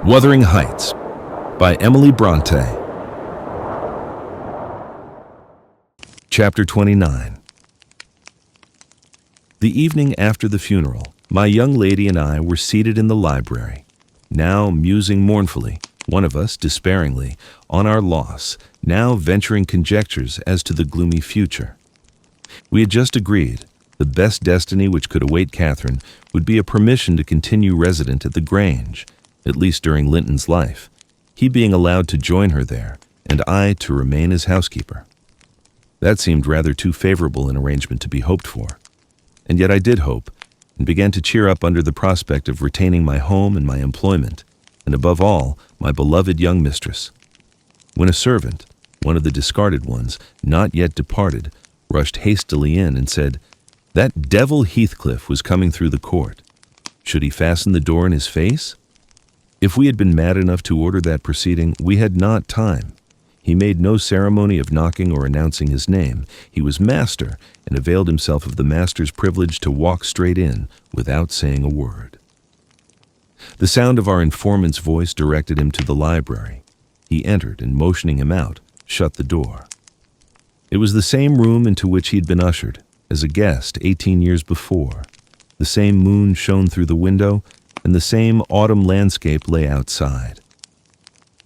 Wuthering Heights by Emily Brontë. Chapter 29. The evening after the funeral, my young lady and I were seated in the library, now musing mournfully, one of us despairingly, on our loss, now venturing conjectures as to the gloomy future. We had just agreed the best destiny which could await Catherine would be a permission to continue resident at the Grange, at least during Linton's life, he being allowed to join her there, and I to remain as housekeeper. That seemed rather too favorable an arrangement to be hoped for. And yet I did hope, and began to cheer up under the prospect of retaining my home and my employment, and above all, my beloved young mistress. When a servant, one of the discarded ones, not yet departed, rushed hastily in and said, "That devil Heathcliff was coming through the court. Should he fasten the door in his face?" If we had been mad enough to order that proceeding, we had not time. He made no ceremony of knocking or announcing his name. He was master, and availed himself of the master's privilege to walk straight in, without saying a word. The sound of our informant's voice directed him to the library. He entered, and motioning him out, shut the door. It was the same room into which he had been ushered, as a guest 18 years before. The same moon shone through the window, and the same autumn landscape lay outside.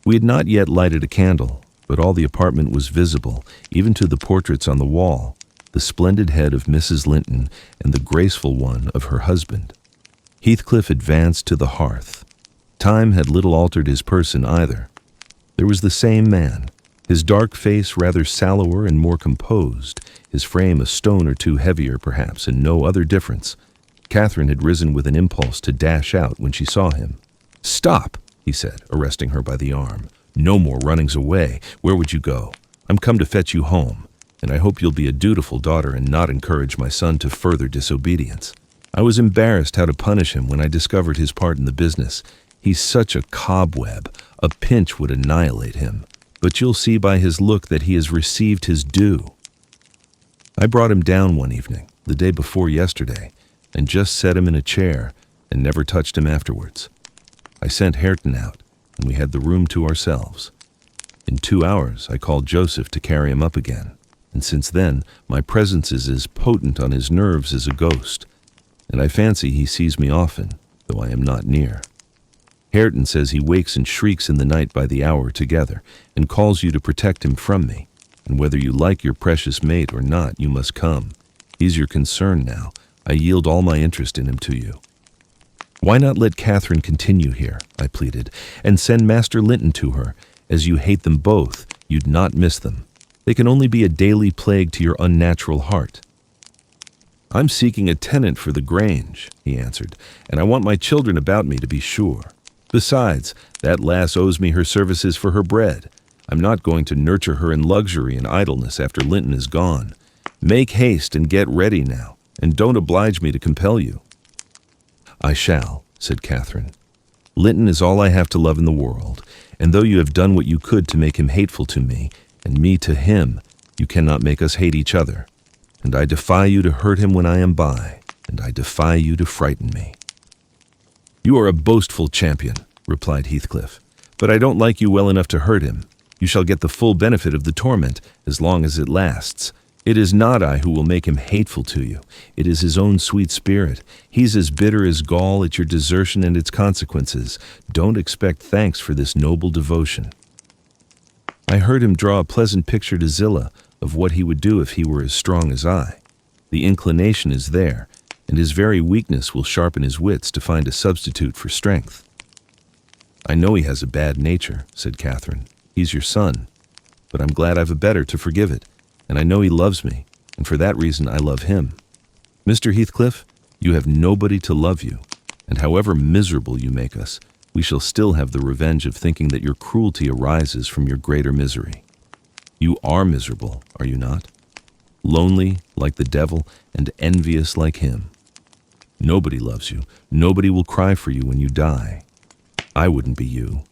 We had not yet lighted a candle, but all the apartment was visible, even to the portraits on the wall, the splendid head of Mrs. Linton and the graceful one of her husband. Heathcliff advanced to the hearth. Time had little altered his person either. There was the same man, his dark face rather sallower and more composed, his frame a stone or two heavier perhaps, and no other difference. Catherine had risen with an impulse to dash out when she saw him. "Stop," he said, arresting her by the arm. "No more runnings away. Where would you go? I'm come to fetch you home, and I hope you'll be a dutiful daughter and not encourage my son to further disobedience." I was embarrassed how to punish him when I discovered his part in the business. He's such a cobweb, a pinch would annihilate him. But you'll see by his look that he has received his due. I brought him down one evening, the day before yesterday, and just set him in a chair, and never touched him afterwards. I sent Hareton out, and we had the room to ourselves. In 2 hours, I called Joseph to carry him up again, and since then, my presence is as potent on his nerves as a ghost, and I fancy he sees me often, though I am not near. Hareton says he wakes and shrieks in the night by the hour together, and calls you to protect him from me, and whether you like your precious mate or not, you must come. He's your concern now. I yield all my interest in him to you. Why not let Catherine continue here, I pleaded, and send Master Linton to her? As you hate them both, you'd not miss them. They can only be a daily plague to your unnatural heart. I'm seeking a tenant for the Grange, he answered, and I want my children about me to be sure. Besides, that lass owes me her services for her bread. I'm not going to nurture her in luxury and idleness after Linton is gone. Make haste and get ready now, and don't oblige me to compel you." "I shall," said Catherine. "Linton is all I have to love in the world, and though you have done what you could to make him hateful to me, and me to him, you cannot make us hate each other. And I defy you to hurt him when I am by, and I defy you to frighten me." "You are a boastful champion," replied Heathcliff, "but I don't like you well enough to hurt him. You shall get the full benefit of the torment, as long as it lasts. It is not I who will make him hateful to you. It is his own sweet spirit. He's as bitter as gall at your desertion and its consequences. Don't expect thanks for this noble devotion." I heard him draw a pleasant picture to Zillah of what he would do if he were as strong as I. The inclination is there, and his very weakness will sharpen his wits to find a substitute for strength. "I know he has a bad nature," said Catherine. "He's your son, but I'm glad I've a better to forgive it. And I know he loves me, and for that reason I love him. Mr. Heathcliff, you have nobody to love you, and however miserable you make us, we shall still have the revenge of thinking that your cruelty arises from your greater misery. You are miserable, are you not? Lonely like the devil, and envious like him. Nobody loves you. Nobody will cry for you when you die. I wouldn't be you."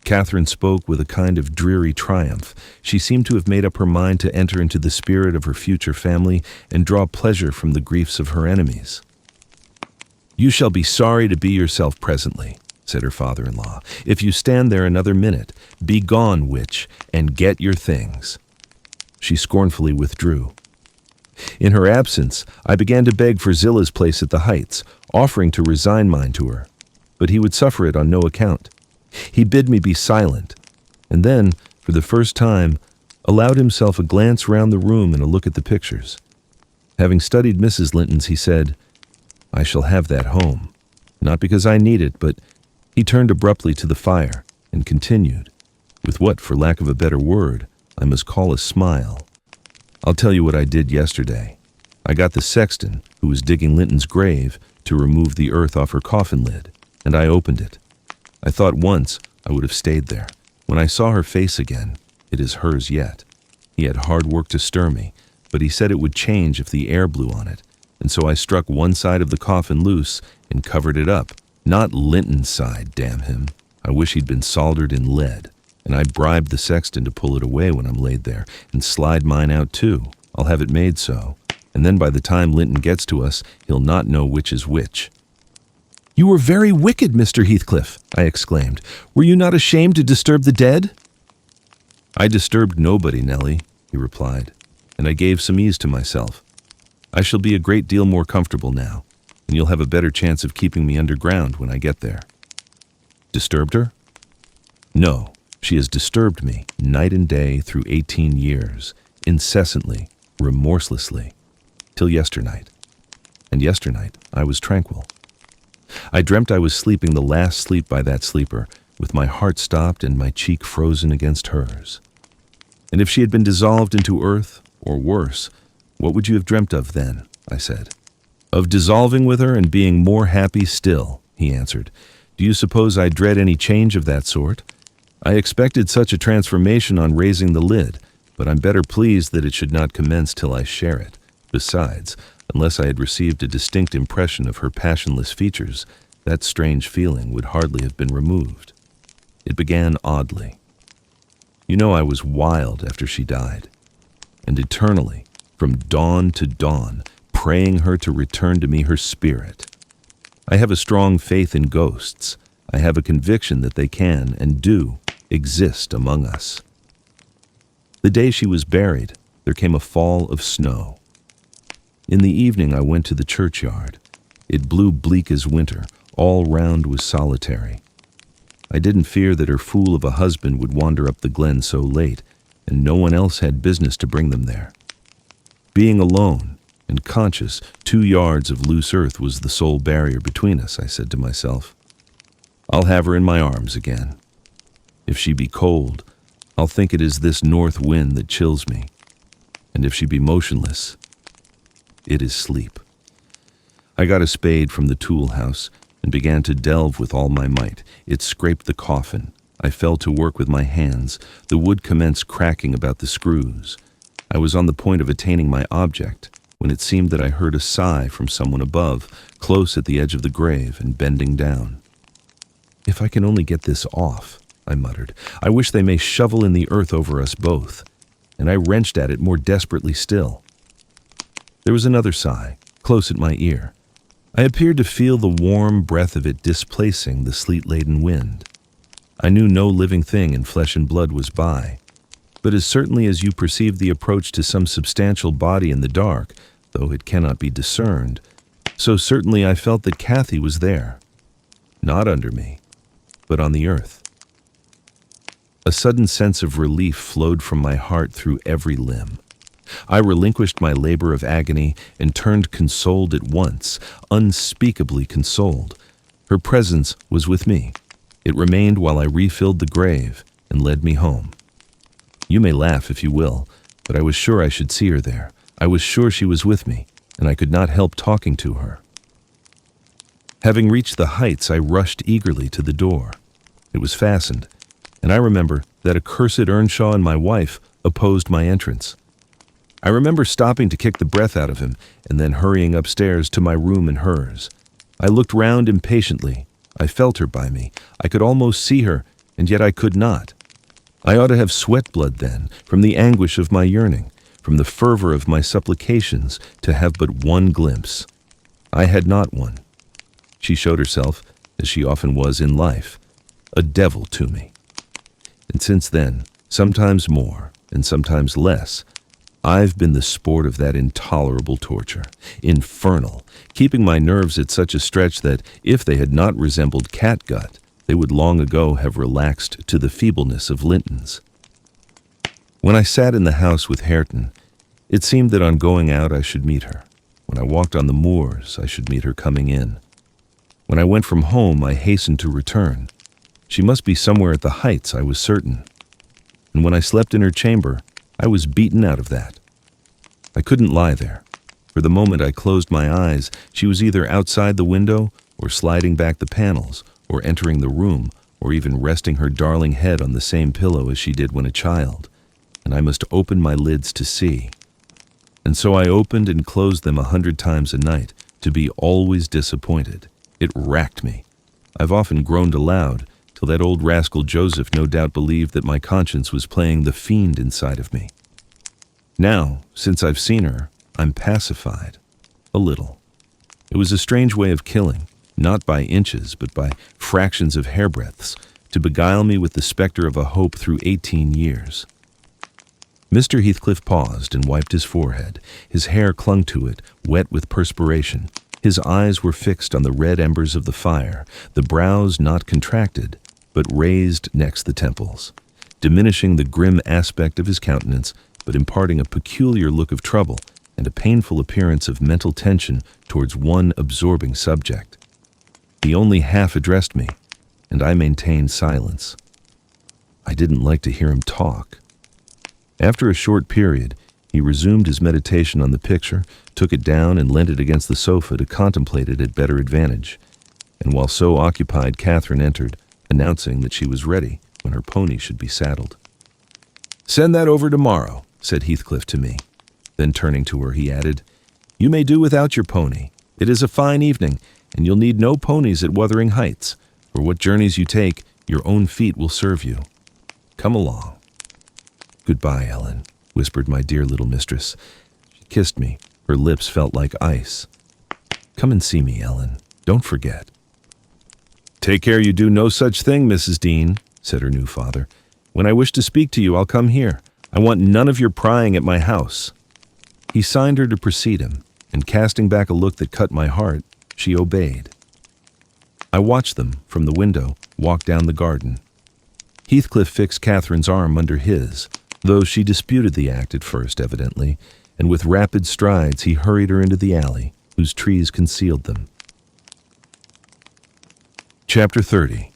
Catherine spoke with a kind of dreary triumph. She seemed to have made up her mind to enter into the spirit of her future family and draw pleasure from the griefs of her enemies. "You shall be sorry to be yourself presently," said her father-in-law. "If you stand there another minute, be gone, witch, and get your things." She scornfully withdrew. In her absence, I began to beg for Zilla's place at the Heights, offering to resign mine to her. But he would suffer it on no account. He bid me be silent, and then, for the first time, allowed himself a glance round the room and a look at the pictures. Having studied Mrs. Linton's, he said, "I shall have that home. Not because I need it, but—" He turned abruptly to the fire and continued, with what, for lack of a better word, I must call a smile. "I'll tell you what I did yesterday. I got the sexton, who was digging Linton's grave, to remove the earth off her coffin lid, and I opened it. I thought once I would have stayed there. When I saw her face again, it is hers yet. He had hard work to stir me, but he said it would change if the air blew on it, and so I struck one side of the coffin loose and covered it up. Not Linton's side, damn him. I wish he'd been soldered in lead. And I bribed the sexton to pull it away when I'm laid there, and slide mine out too. I'll have it made so. And then by the time Linton gets to us, he'll not know which is which." "You were very wicked, Mr. Heathcliff," I exclaimed. "Were you not ashamed to disturb the dead?" "I disturbed nobody, Nellie," he replied, "and I gave some ease to myself. I shall be a great deal more comfortable now, and you'll have a better chance of keeping me underground when I get there." "Disturbed her?" "No. She has disturbed me night and day through 18 years, incessantly, remorselessly, till yesternight. And yesternight I was tranquil. I dreamt I was sleeping the last sleep by that sleeper, with my heart stopped and my cheek frozen against hers. And if she had been dissolved into earth, or worse, what would you have dreamt of then?" I said. "Of dissolving with her and being more happy still," he answered. "Do you suppose I dread any change of that sort? I expected such a transformation on raising the lid, but I'm better pleased that it should not commence till I share it. Besides, unless I had received a distinct impression of her passionless features, that strange feeling would hardly have been removed. It began oddly. You know I was wild after she died, and eternally, from dawn to dawn, praying her to return to me her spirit. I have a strong faith in ghosts. I have a conviction that they can, and do, exist among us. The day she was buried, there came a fall of snow. In the evening I went to the churchyard. It blew bleak as winter, all round was solitary. I didn't fear that her fool of a husband would wander up the glen so late, and no one else had business to bring them there. Being alone, and conscious 2 yards of loose earth was the sole barrier between us, I said to myself. I'll have her in my arms again. If she be cold, I'll think it is this north wind that chills me, and if she be motionless, it is sleep. I got a spade from the tool house and began to delve with all my might. It scraped the coffin. I fell to work with my hands. The wood commenced cracking about the screws. I was on the point of attaining my object when it seemed that I heard a sigh from someone above, close at the edge of the grave and bending down. If I can only get this off, I muttered. I wish they may shovel in the earth over us both. And I wrenched at it more desperately still. There was another sigh, close at my ear. I appeared to feel the warm breath of it displacing the sleet-laden wind. I knew no living thing in flesh and blood was by, but as certainly as you perceive the approach to some substantial body in the dark, though it cannot be discerned, so certainly I felt that Cathy was there, not under me, but on the earth. A sudden sense of relief flowed from my heart through every limb. I relinquished my labor of agony and turned consoled at once, unspeakably consoled. Her presence was with me. It remained while I refilled the grave and led me home. You may laugh if you will, but I was sure I should see her there. I was sure she was with me, and I could not help talking to her. Having reached the Heights, I rushed eagerly to the door. It was fastened, and I remember that accursed Earnshaw and my wife opposed my entrance. I remember stopping to kick the breath out of him and then hurrying upstairs to my room and hers. I looked round impatiently. I felt her by me. I could almost see her, and yet I could not. I ought to have sweat blood then, from the anguish of my yearning, from the fervor of my supplications, to have but one glimpse. I had not one. She showed herself, as she often was in life, a devil to me. And since then, sometimes more and sometimes less, I've been the sport of that intolerable torture, infernal, keeping my nerves at such a stretch that if they had not resembled catgut, they would long ago have relaxed to the feebleness of Linton's. When I sat in the house with Hareton, it seemed that on going out I should meet her. When I walked on the moors, I should meet her coming in. When I went from home, I hastened to return. She must be somewhere at the Heights, I was certain. And when I slept in her chamber, I was beaten out of that. I couldn't lie there. For the moment I closed my eyes, she was either outside the window, or sliding back the panels, or entering the room, or even resting her darling head on the same pillow as she did when a child, and I must open my lids to see. And so I opened and closed them 100 times a night, to be always disappointed. It racked me. I've often groaned aloud, till that old rascal Joseph no doubt believed that my conscience was playing the fiend inside of me. Now, since I've seen her, I'm pacified. A little. It was a strange way of killing, not by inches, but by fractions of hairbreadths, to beguile me with the specter of a hope through 18 years. Mr. Heathcliff paused and wiped his forehead. His hair clung to it, wet with perspiration. His eyes were fixed on the red embers of the fire, the brows not contracted, but raised next the temples, diminishing the grim aspect of his countenance, but imparting a peculiar look of trouble and a painful appearance of mental tension towards one absorbing subject. He only half addressed me, and I maintained silence. I didn't like to hear him talk. After a short period, he resumed his meditation on the picture, took it down and leant it against the sofa to contemplate it at better advantage. And while so occupied, Catherine entered, announcing that she was ready when her pony should be saddled. "Send that over tomorrow," said Heathcliff to me. Then turning to her, he added, "You may do without your pony. It is a fine evening, and you'll need no ponies at Wuthering Heights. For what journeys you take, your own feet will serve you. Come along." "Goodbye, Ellen," whispered my dear little mistress. She kissed me. Her lips felt like ice. "Come and see me, Ellen. Don't forget." "Take care you do no such thing, Mrs. Dean," said her new father. "When I wish to speak to you, I'll come here. I want none of your prying at my house." He signed her to precede him, and casting back a look that cut my heart, she obeyed. I watched them, from the window, walk down the garden. Heathcliff fixed Catherine's arm under his, though she disputed the act at first, evidently, and with rapid strides he hurried her into the alley, whose trees concealed them. Chapter 30.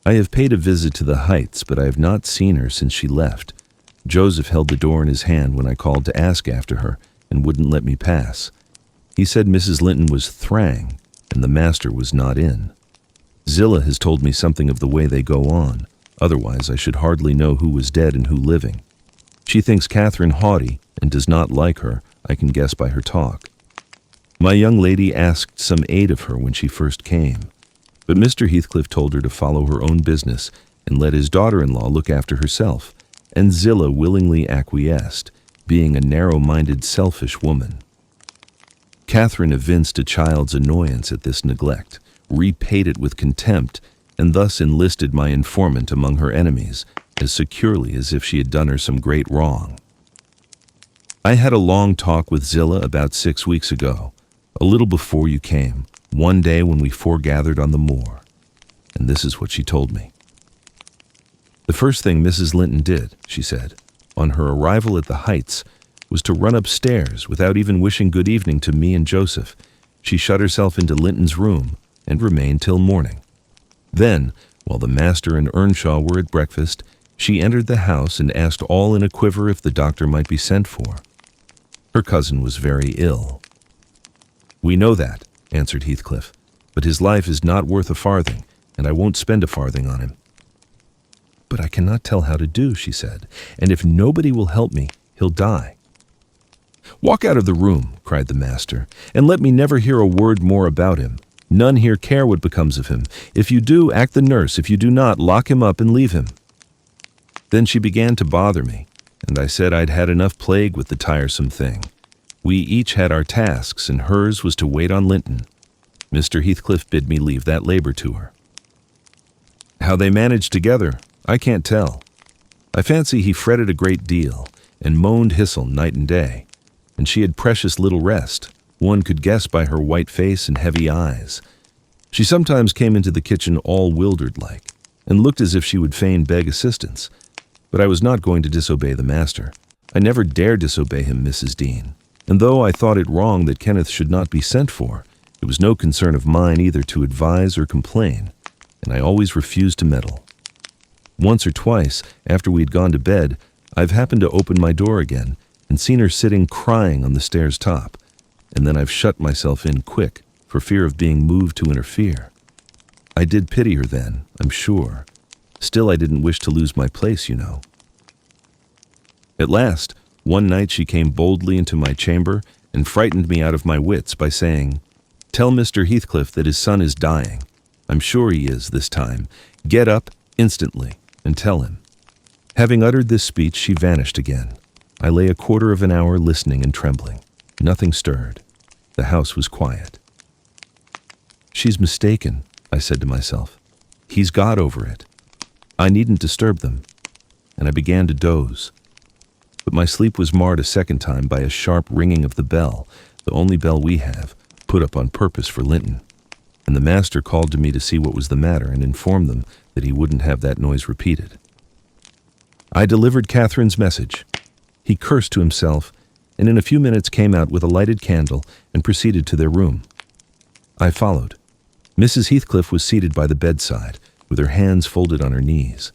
I have paid a visit to the Heights, but I have not seen her since she left. Joseph held the door in his hand when I called to ask after her, and wouldn't let me pass. He said Mrs. Linton was thrang, and the master was not in. Zillah has told me something of the way they go on, otherwise I should hardly know who was dead and who living. She thinks Catherine haughty, and does not like her, I can guess by her talk. My young lady asked some aid of her when she first came, but Mr. Heathcliff told her to follow her own business and let his daughter-in-law look after herself, and Zillah willingly acquiesced, being a narrow-minded, selfish woman. Catherine evinced a child's annoyance at this neglect, repaid it with contempt, and thus enlisted my informant among her enemies, as securely as if she had done her some great wrong. I had a long talk with Zillah about 6 weeks ago, a little before you came, one day when we foregathered on the moor, and this is what she told me. The first thing Mrs. Linton did, she said, on her arrival at the Heights, was to run upstairs without even wishing good evening to me and Joseph. She shut herself into Linton's room and remained till morning. Then, while the master and Earnshaw were at breakfast, she entered the house and asked all in a quiver if the doctor might be sent for. Her cousin was very ill. "We know that," answered Heathcliff, "but his life is not worth a farthing, and I won't spend a farthing on him." "But I cannot tell how to do," she said, "and if nobody will help me, he'll die." "Walk out of the room," cried the master, "and let me never hear a word more about him. None here care what becomes of him. If you do, act the nurse. If you do not, lock him up and leave him." Then she began to bother me, and I said I'd had enough plague with the tiresome thing. We each had our tasks, and hers was to wait on Linton. Mr. Heathcliff bid me leave that labor to her. How they managed together, I can't tell. I fancy he fretted a great deal and moaned Hissel night and day, and she had precious little rest. One could guess by her white face and heavy eyes. She sometimes came into the kitchen all wildered-like, and looked as if she would fain beg assistance. But I was not going to disobey the master. I never dare disobey him, Mrs. Dean. And though I thought it wrong that Kenneth should not be sent for, it was no concern of mine either to advise or complain, and I always refused to meddle. Once or twice, after we had gone to bed, I've happened to open my door again and seen her sitting crying on the stairs top, and then I've shut myself in quick for fear of being moved to interfere. I did pity her then, I'm sure. Still, I didn't wish to lose my place, you know. At last, one night she came boldly into my chamber and frightened me out of my wits by saying, "Tell Mr. Heathcliff that his son is dying. I'm sure he is this time. Get up instantly and tell him." Having uttered this speech, she vanished again. I lay a quarter of an hour listening and trembling. Nothing stirred. The house was quiet. "She's mistaken," I said to myself. "He's got over it. I needn't disturb them." And I began to doze. But my sleep was marred a second time by a sharp ringing of the bell, the only bell we have, put up on purpose for Linton. And the master called to me to see what was the matter and informed them that he wouldn't have that noise repeated. I delivered Catherine's message. He cursed to himself, and in a few minutes came out with a lighted candle and proceeded to their room. I followed. Mrs. Heathcliff was seated by the bedside, with her hands folded on her knees.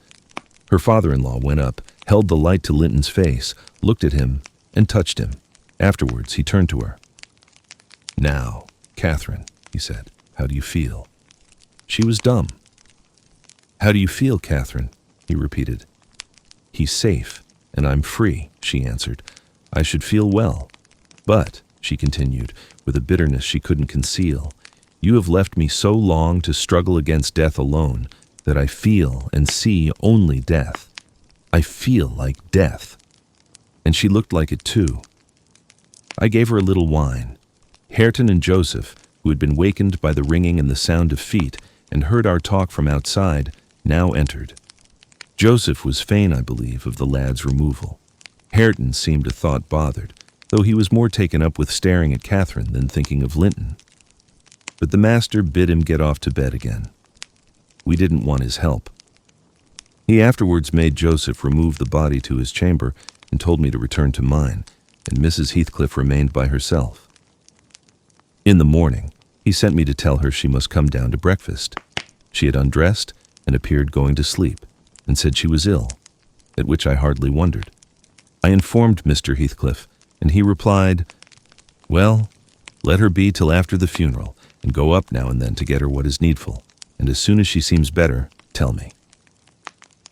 Her father-in-law went up, held the light to Linton's face, looked at him, and touched him. Afterwards, he turned to her. "Now, Catherine," he said, "how do you feel?" She was dumb. "How do you feel, Catherine?" he repeated. "He's safe, and I'm free," she answered. "I should feel well. But," she continued, with a bitterness she couldn't conceal, "you have left me so long to struggle against death alone that I feel and see only death. I feel like death." And she looked like it too. I gave her a little wine. Hareton and Joseph, who had been wakened by the ringing and the sound of feet and heard our talk from outside, now entered. Joseph was fain, I believe, of the lad's removal. Hareton seemed a thought bothered, though he was more taken up with staring at Catherine than thinking of Linton. But the master bid him get off to bed again. We didn't want his help. He afterwards made Joseph remove the body to his chamber and told me to return to mine, and Mrs. Heathcliff remained by herself. In the morning, he sent me to tell her she must come down to breakfast. She had undressed and appeared going to sleep, and said she was ill, at which I hardly wondered. I informed Mr. Heathcliff, and he replied, "Well, let her be till after the funeral, and go up now and then to get her what is needful, and as soon as she seems better, tell me."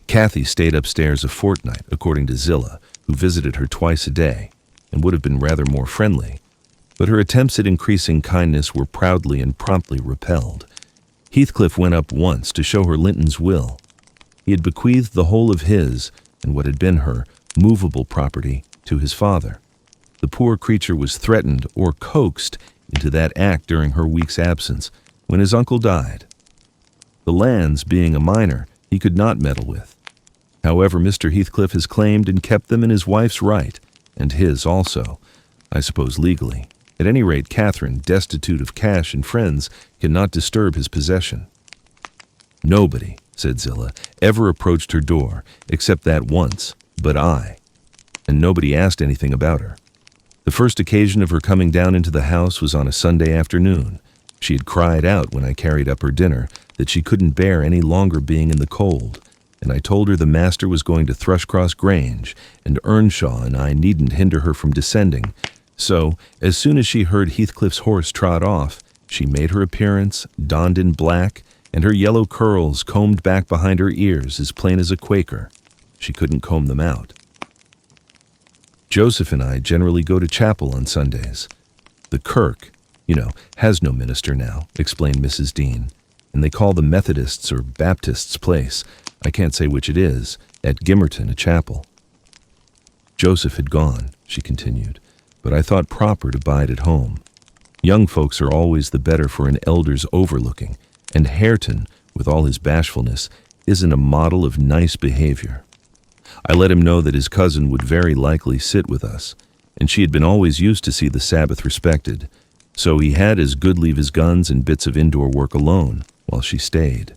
Cathy stayed upstairs a fortnight, according to Zillah, who visited her twice a day, and would have been rather more friendly, but her attempts at increasing kindness were proudly and promptly repelled. Heathcliff went up once to show her Linton's will. He had bequeathed the whole of his, and what had been her, movable property, to his father. The poor creature was threatened or coaxed into that act during her week's absence, when his uncle died. The lands, being a minor, he could not meddle with. However, Mr. Heathcliff has claimed and kept them in his wife's right, and his also, I suppose legally. At any rate, Catherine, destitute of cash and friends, cannot disturb his possession. "Nobody," said Zillah, "ever approached her door, except that once, but I, and nobody asked anything about her. The first occasion of her coming down into the house was on a Sunday afternoon. She had cried out when I carried up her dinner that she couldn't bear any longer being in the cold, and I told her the master was going to Thrushcross Grange, and Earnshaw and I needn't hinder her from descending. So, as soon as she heard Heathcliff's horse trot off, she made her appearance, donned in black, and her yellow curls combed back behind her ears as plain as a Quaker. She couldn't comb them out. Joseph and I generally go to chapel on Sundays. The kirk, has no minister now," explained Mrs. Dean, "and they call the Methodists' or Baptists' place, I can't say which it is, at Gimmerton a chapel." Joseph had gone, she continued, but I thought proper to bide at home. Young folks are always the better for an elder's overlooking, and Hareton, with all his bashfulness, isn't a model of nice behavior. I let him know that his cousin would very likely sit with us, and she had been always used to see the Sabbath respected, so he had as good leave his guns and bits of indoor work alone while she stayed.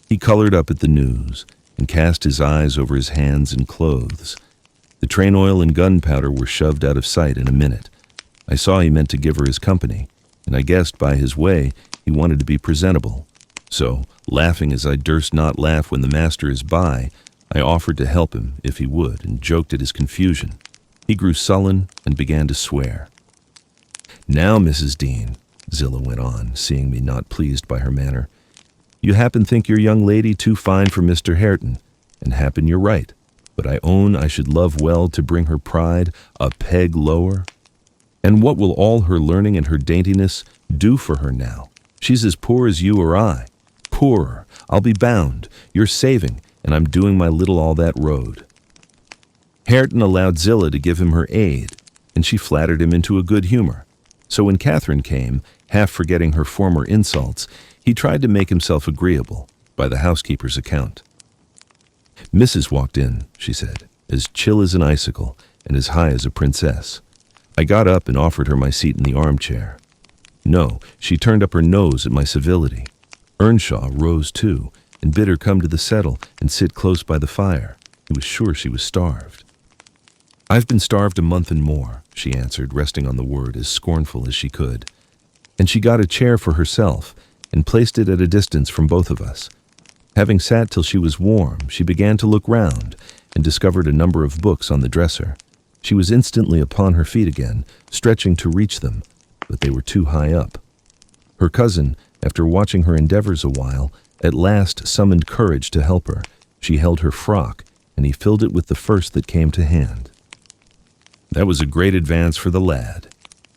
He colored up at the news and cast his eyes over his hands and clothes. The train oil and gunpowder were shoved out of sight in a minute. I saw he meant to give her his company, and I guessed by his way he wanted to be presentable. So, laughing as I durst not laugh when the master is by, I offered to help him if he would, and joked at his confusion. He grew sullen and began to swear. "Now, Mrs. Dean," Zillah went on, seeing me not pleased by her manner, "you happen think your young lady too fine for Mr. Hareton, and happen you're right, but I own I should love well to bring her pride a peg lower. And what will all her learning and her daintiness do for her now? She's as poor as you or I. Poorer, I'll be bound. You're saving, and I'm doing my little all that road." Hareton allowed Zillah to give him her aid, and she flattered him into a good humor. So when Catherine came, half forgetting her former insults, he tried to make himself agreeable, by the housekeeper's account. "Mrs. walked in," she said, as chill as an icicle and as high as a princess. I got up and offered her my seat in the armchair. No, she turned up her nose at my civility. Earnshaw rose too, and bid her come to the settle and sit close by the fire. He was sure she was starved. "I've been starved a month and more," she answered, resting on the word as scornful as she could. And she got a chair for herself and placed it at a distance from both of us. Having sat till she was warm, she began to look round and discovered a number of books on the dresser. She was instantly upon her feet again, stretching to reach them, but they were too high up. Her cousin, after watching her endeavors a while, at last summoned courage to help her. She held her frock, and he filled it with the first that came to hand. That was a great advance for the lad.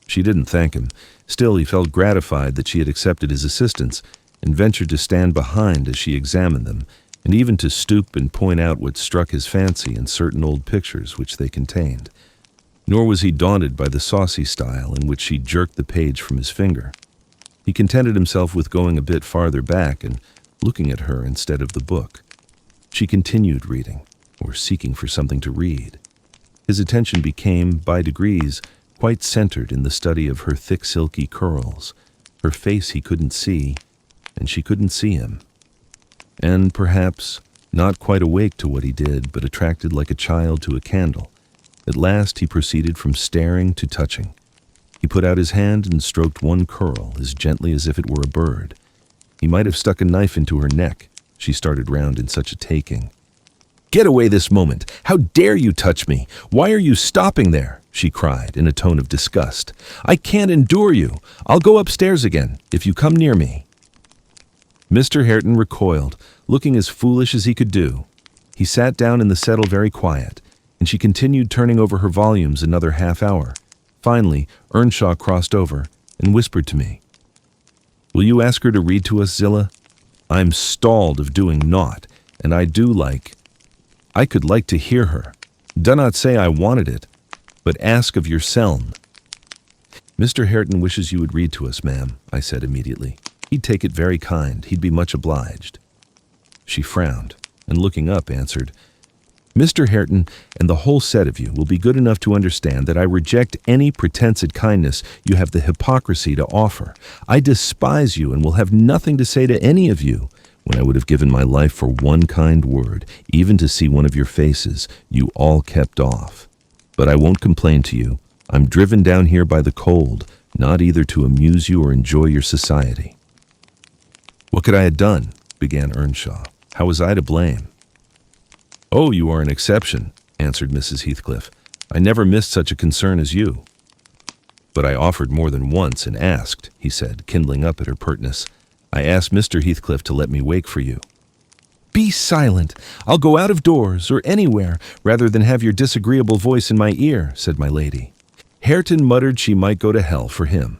She didn't thank him. Still, he felt gratified that she had accepted his assistance, and ventured to stand behind as she examined them, and even to stoop and point out what struck his fancy in certain old pictures which they contained. Nor was he daunted by the saucy style in which she jerked the page from his finger. He contented himself with going a bit farther back and looking at her instead of the book. She continued reading, or seeking for something to read. His attention became, by degrees, quite centered in the study of her thick silky curls. Her face he couldn't see, and she couldn't see him. And perhaps, not quite awake to what he did, but attracted like a child to a candle, at last he proceeded from staring to touching. He put out his hand and stroked one curl as gently as if it were a bird. He might have stuck a knife into her neck. She started round in such a taking. "Get away this moment! How dare you touch me? Why are you stopping there?" she cried in a tone of disgust. "I can't endure you. I'll go upstairs again if you come near me." Mr. Hareton recoiled, looking as foolish as he could do. He sat down in the settle very quiet, and she continued turning over her volumes another half hour. Finally, Earnshaw crossed over and whispered to me, "Will you ask her to read to us, Zillah? I'm stalled of doing naught, and I could like to hear her. Do not say I wanted it, but ask of yourseln." "Mr. Hareton wishes you would read to us, ma'am," I said immediately. "He'd take it very kind. He'd be much obliged." She frowned, and looking up, answered, "Mr. Hareton and the whole set of you will be good enough to understand that I reject any pretense at kindness you have the hypocrisy to offer. I despise you and will have nothing to say to any of you, when I would have given my life for one kind word, even to see one of your faces, you all kept off. But I won't complain to you. I'm driven down here by the cold, not either to amuse you or enjoy your society." "What could I have done?" began Earnshaw. "How was I to blame?" "Oh, you are an exception," answered Mrs. Heathcliff. "I never missed such a concern as you." "But I offered more than once and asked," he said, kindling up at her pertness. "I asked Mr. Heathcliff to let me wake for you." "Be silent! I'll go out of doors, or anywhere, rather than have your disagreeable voice in my ear," said my lady. Hareton muttered she might go to hell for him,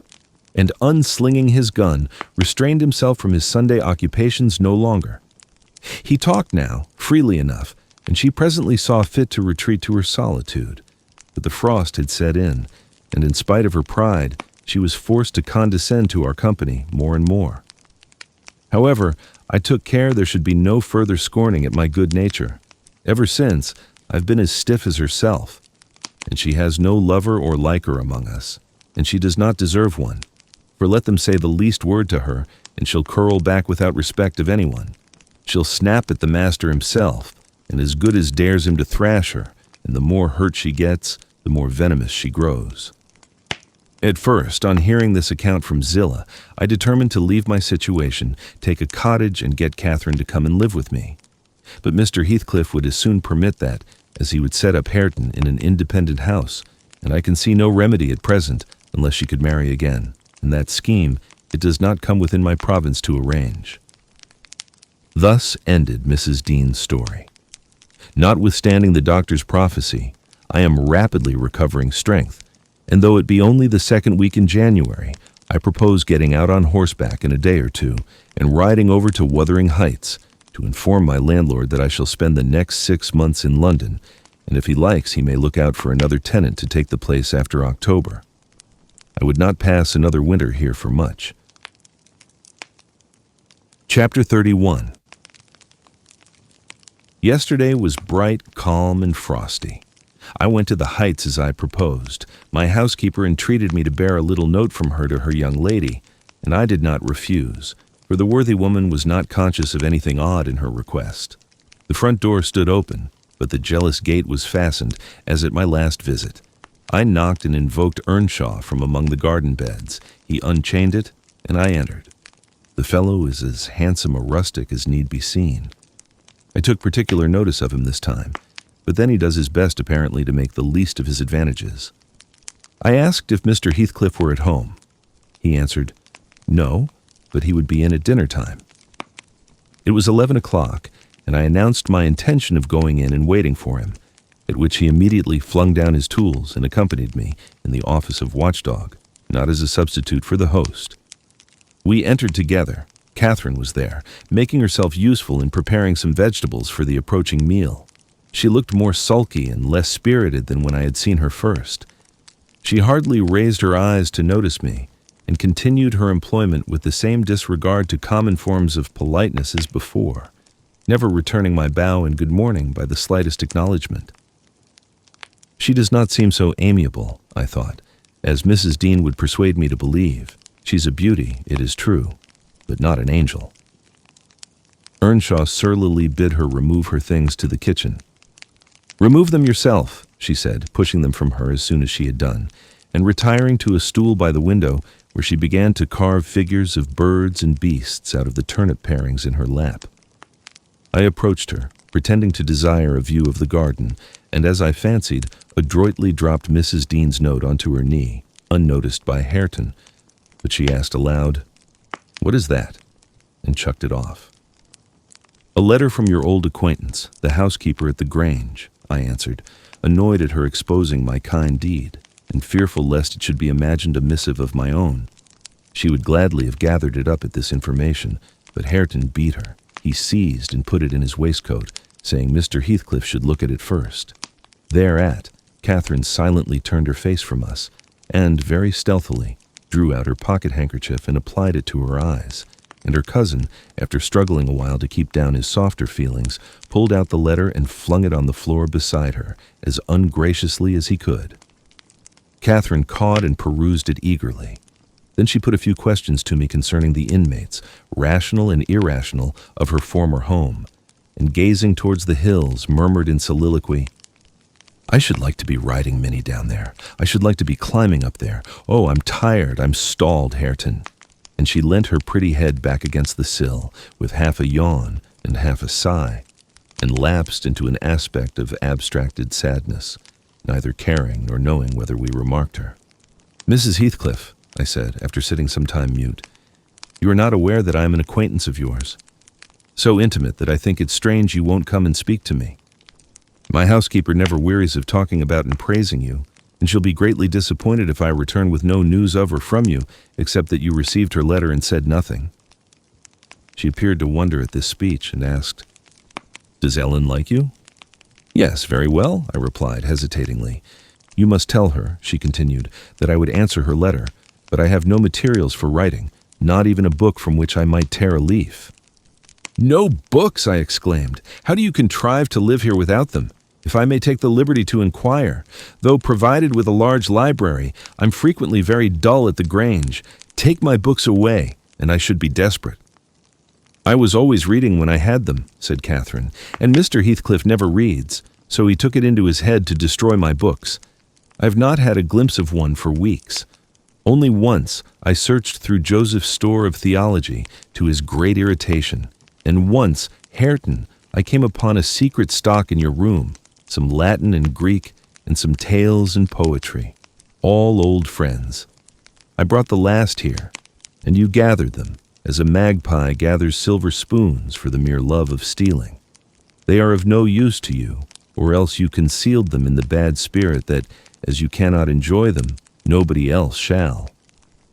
and unslinging his gun, restrained himself from his Sunday occupations no longer. He talked now, freely enough, and she presently saw fit to retreat to her solitude. But the frost had set in, and in spite of her pride, she was forced to condescend to our company more and more. However, I took care there should be no further scorning at my good nature. Ever since, I've been as stiff as herself, and she has no lover or liker among us, and she does not deserve one. For let them say the least word to her, and she'll curl back without respect of anyone. She'll snap at the master himself, and as good as dares him to thrash her, and the more hurt she gets, the more venomous she grows. At first, on hearing this account from Zillah, I determined to leave my situation, take a cottage, and get Catherine to come and live with me. But Mr. Heathcliff would as soon permit that, as he would set up Hareton in an independent house, and I can see no remedy at present unless she could marry again. And that scheme, it does not come within my province to arrange. Thus ended Mrs. Dean's story. Notwithstanding the doctor's prophecy, I am rapidly recovering strength, and though it be only the second week in January, I propose getting out on horseback in a day or two and riding over to Wuthering Heights to inform my landlord that I shall spend the next 6 months in London, and if he likes, he may look out for another tenant to take the place after October. I would not pass another winter here for much. Chapter 31. Yesterday was bright, calm, and frosty. I went to the Heights as I proposed. My housekeeper entreated me to bear a little note from her to her young lady, and I did not refuse, for the worthy woman was not conscious of anything odd in her request. The front door stood open, but the jealous gate was fastened, as at my last visit. I knocked and invoked Earnshaw from among the garden beds. He unchained it, and I entered. The fellow is as handsome a rustic as need be seen. I took particular notice of him this time, but then he does his best apparently to make the least of his advantages. I asked if Mr. Heathcliff were at home. He answered, no, but he would be in at dinner time. It was 11 o'clock, and I announced my intention of going in and waiting for him, at which he immediately flung down his tools and accompanied me in the office of watchdog, not as a substitute for the host. We entered together. Catherine was there, making herself useful in preparing some vegetables for the approaching meal. She looked more sulky and less spirited than when I had seen her first. She hardly raised her eyes to notice me, and continued her employment with the same disregard to common forms of politeness as before, never returning my bow and good morning by the slightest acknowledgement. She does not seem so amiable, I thought, as Mrs. Dean would persuade me to believe. She's a beauty, it is true, but not an angel. Earnshaw surlily bid her remove her things to the kitchen. "Remove them yourself," she said, pushing them from her as soon as she had done, and retiring to a stool by the window where she began to carve figures of birds and beasts out of the turnip parings in her lap. I approached her, pretending to desire a view of the garden, and as I fancied, adroitly dropped Mrs. Dean's note onto her knee, unnoticed by Hareton, but she asked aloud, "What is that?" and chucked it off. "A letter from your old acquaintance, the housekeeper at the Grange," I answered, annoyed at her exposing my kind deed, and fearful lest it should be imagined a missive of my own. She would gladly have gathered it up at this information, but Hareton beat her. He seized and put it in his waistcoat, saying Mr. Heathcliff should look at it first. Thereat, Catherine silently turned her face from us, and, very stealthily, drew out her pocket-handkerchief and applied it to her eyes, and her cousin, after struggling a while to keep down his softer feelings, pulled out the letter and flung it on the floor beside her, as ungraciously as he could. Catherine caught and perused it eagerly. Then she put a few questions to me concerning the inmates, rational and irrational, of her former home, and gazing towards the hills, murmured in soliloquy, "I should like to be riding Minnie down there. I should like to be climbing up there. Oh, I'm tired, I'm stalled, Hareton." And she leant her pretty head back against the sill, with half a yawn and half a sigh, and lapsed into an aspect of abstracted sadness, neither caring nor knowing whether we remarked her. "Mrs. Heathcliff," I said, after sitting some time mute, "you are not aware that I am an acquaintance of yours. So intimate that I think it strange you won't come and speak to me. My housekeeper never wearies of talking about and praising you, and she'll be greatly disappointed if I return with no news of or from you, except that you received her letter and said nothing." She appeared to wonder at this speech and asked, "Does Ellen like you?" "Yes, very well," I replied hesitatingly. "You must tell her," she continued, "that I would answer her letter, but I have no materials for writing, not even a book from which I might tear a leaf." "No books!" I exclaimed. "How do you contrive to live here without them? If I may take the liberty to inquire, though provided with a large library, I'm frequently very dull at the Grange. Take my books away, and I should be desperate." "I was always reading when I had them," said Catherine, "and Mr. Heathcliff never reads, so he took it into his head to destroy my books. I've not had a glimpse of one for weeks. Only once I searched through Joseph's store of theology, to his great irritation, and once, Hareton, I came upon a secret stock in your room, some Latin and Greek, and some tales and poetry, all old friends. I brought the last here, and you gathered them, as a magpie gathers silver spoons for the mere love of stealing. They are of no use to you, or else you concealed them in the bad spirit that, as you cannot enjoy them, nobody else shall.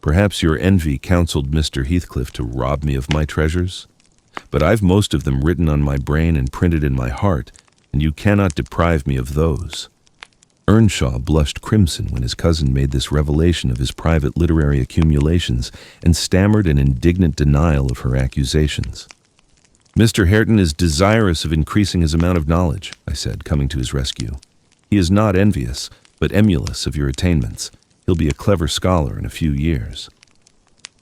Perhaps your envy counseled Mr. Heathcliff to rob me of my treasures? But I've most of them written on my brain and printed in my heart, and you cannot deprive me of those." Earnshaw blushed crimson when his cousin made this revelation of his private literary accumulations and stammered an indignant denial of her accusations. "Mr. Hareton is desirous of increasing his amount of knowledge," I said, coming to his rescue. "He is not envious, but emulous of your attainments. He'll be a clever scholar in a few years."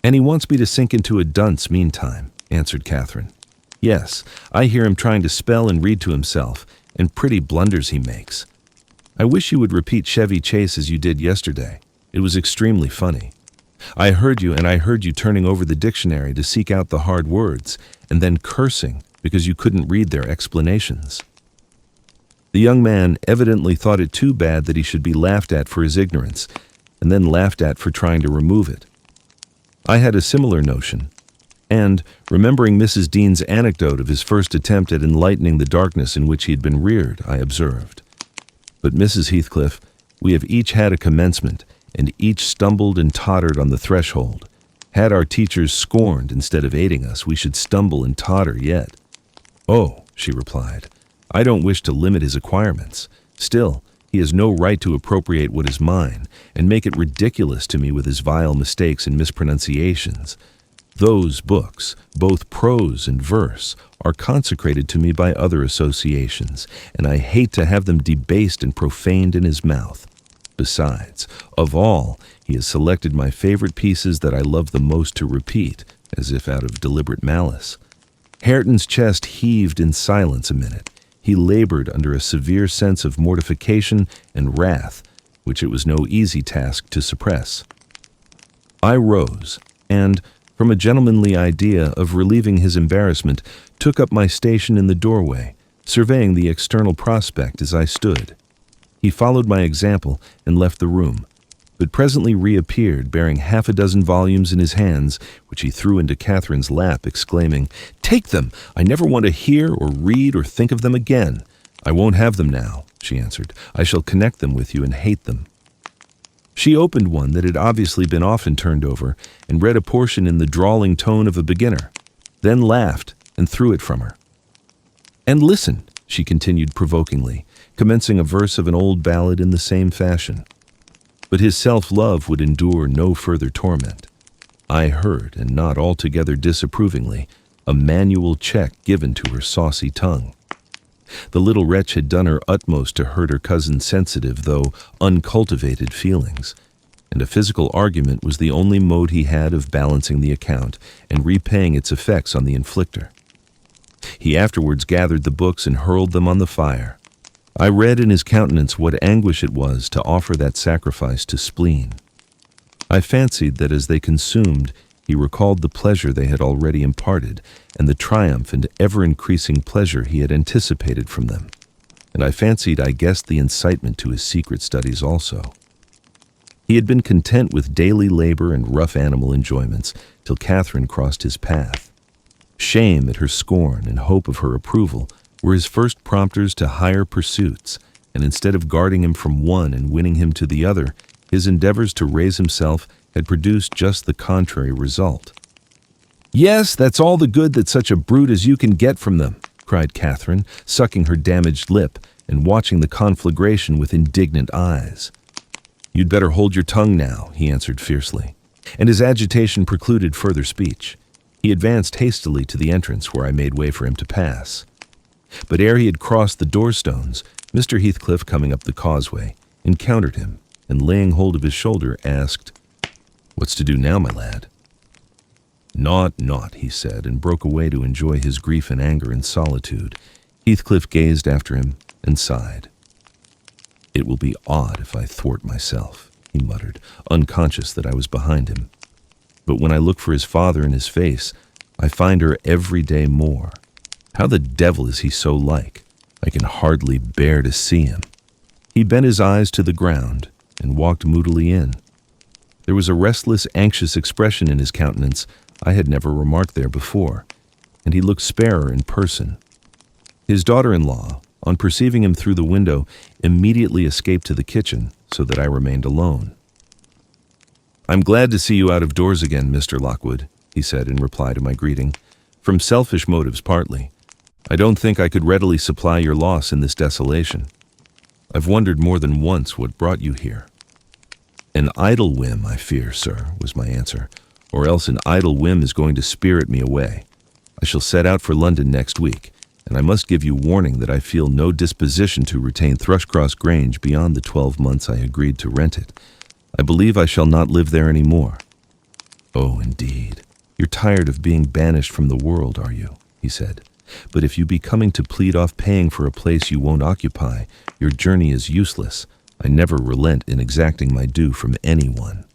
"And he wants me to sink into a dunce meantime," answered Catherine. "Yes, I hear him trying to spell and read to himself, and pretty blunders he makes. I wish you would repeat Chevy Chase as you did yesterday. It was extremely funny. I heard you turning over the dictionary to seek out the hard words, and then cursing because you couldn't read their explanations." The young man evidently thought it too bad that he should be laughed at for his ignorance, and then laughed at for trying to remove it. I had a similar notion, and, remembering Mrs. Dean's anecdote of his first attempt at enlightening the darkness in which he had been reared, I observed, "But Mrs. Heathcliff, we have each had a commencement, and each stumbled and tottered on the threshold. Had our teachers scorned instead of aiding us, we should stumble and totter yet." "Oh," she replied, "I don't wish to limit his acquirements. Still, he has no right to appropriate what is mine, and make it ridiculous to me with his vile mistakes and mispronunciations. Those books, both prose and verse, are consecrated to me by other associations, and I hate to have them debased and profaned in his mouth. Besides, of all, he has selected my favorite pieces that I love the most to repeat, as if out of deliberate malice." Hareton's chest heaved in silence a minute. He labored under a severe sense of mortification and wrath, which it was no easy task to suppress. I rose, and, from a gentlemanly idea of relieving his embarrassment, took up my station in the doorway, surveying the external prospect as I stood. He followed my example and left the room, but presently reappeared bearing half a dozen volumes in his hands, which he threw into Catherine's lap, exclaiming, "Take them! I never want to hear or read or think of them again." "I won't have them now," she answered. "I shall connect them with you and hate them." She opened one that had obviously been often turned over and read a portion in the drawling tone of a beginner, then laughed and threw it from her. "And listen," she continued provokingly, commencing a verse of an old ballad in the same fashion. But his self-love would endure no further torment. I heard, and not altogether disapprovingly, a manual check given to her saucy tongue. The little wretch had done her utmost to hurt her cousin's sensitive, though uncultivated feelings, and a physical argument was the only mode he had of balancing the account and repaying its effects on the inflictor. He afterwards gathered the books and hurled them on the fire. I read in his countenance what anguish it was to offer that sacrifice to spleen. I fancied that as they consumed, he recalled the pleasure they had already imparted and the triumph and ever-increasing pleasure he had anticipated from them, and I fancied I guessed the incitement to his secret studies also. He had been content with daily labor and rough animal enjoyments till Catherine crossed his path. Shame at her scorn and hope of her approval were his first prompters to higher pursuits, and instead of guarding him from one and winning him to the other, his endeavors to raise himself had produced just the contrary result. "Yes, that's all the good that such a brute as you can get from them," cried Catherine, sucking her damaged lip and watching the conflagration with indignant eyes. "You'd better hold your tongue now," he answered fiercely. and his agitation precluded further speech. He advanced hastily to the entrance where I made way for him to pass. But ere he had crossed the doorstones, Mr. Heathcliff, coming up the causeway, encountered him, and laying hold of his shoulder, asked, "What's to do now, my lad?" Naught, he said, and broke away to enjoy his grief and anger in solitude. Heathcliff gazed after him and sighed. "It will be odd if I thwart myself," he muttered, unconscious that I was behind him. "But when I look for his father in his face, I find her every day more. How the devil is he so like? I can hardly bear to see him." He bent his eyes to the ground and walked moodily in. There was a restless, anxious expression in his countenance I had never remarked there before, and he looked sparer in person. His daughter-in-law, on perceiving him through the window, immediately escaped to the kitchen, so that I remained alone. "I'm glad to see you out of doors again, Mr. Lockwood," he said in reply to my greeting, "from selfish motives partly. I don't think I could readily supply your loss in this desolation. I've wondered more than once what brought you here." "An idle whim, I fear, sir," was my answer, "or else an idle whim is going to spirit me away. I shall set out for London next week, and I must give you warning that I feel no disposition to retain Thrushcross Grange beyond the 12 months I agreed to rent it. I believe I shall not live there any more." "Oh, indeed. You're tired of being banished from the world, are you?" he said. "But if you be coming to plead off paying for a place you won't occupy, your journey is useless. I never relent in exacting my due from anyone."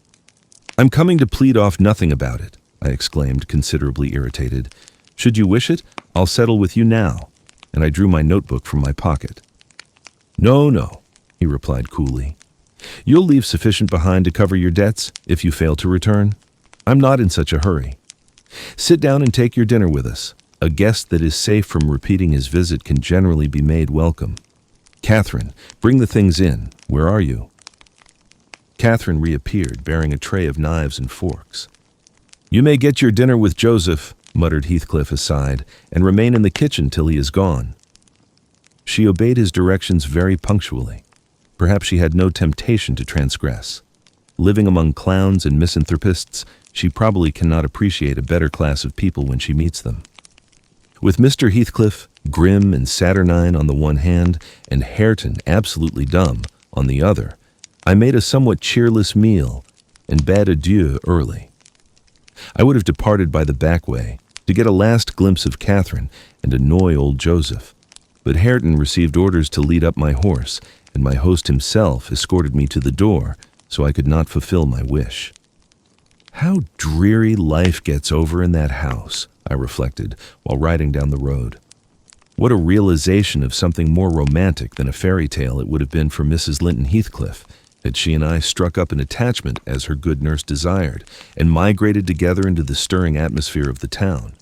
"I'm coming to plead off nothing about it," I exclaimed, considerably irritated. "Should you wish it, I'll settle with you now," and I drew my notebook from my pocket. No, he replied coolly. "You'll leave sufficient behind to cover your debts if you fail to return. I'm not in such a hurry. Sit down and take your dinner with us. A guest that is safe from repeating his visit can generally be made welcome. Catherine, bring the things in. Where are you?" Catherine reappeared, bearing a tray of knives and forks. "You may get your dinner with Joseph," muttered Heathcliff aside, "and remain in the kitchen till he is gone." She obeyed his directions very punctually. Perhaps she had no temptation to transgress. Living among clowns and misanthropists, she probably cannot appreciate a better class of people when she meets them. With Mr. Heathcliff, grim and saturnine on the one hand, and Hareton, absolutely dumb, on the other, I made a somewhat cheerless meal and bade adieu early. I would have departed by the back way to get a last glimpse of Catherine and annoy old Joseph, but Hareton received orders to lead up my horse, and my host himself escorted me to the door, so I could not fulfill my wish. How dreary life gets over in that house, I reflected while riding down the road. What a realization of something more romantic than a fairy tale it would have been for Mrs. Linton Heathcliff had she and I struck up an attachment as her good nurse desired and migrated together into the stirring atmosphere of the town.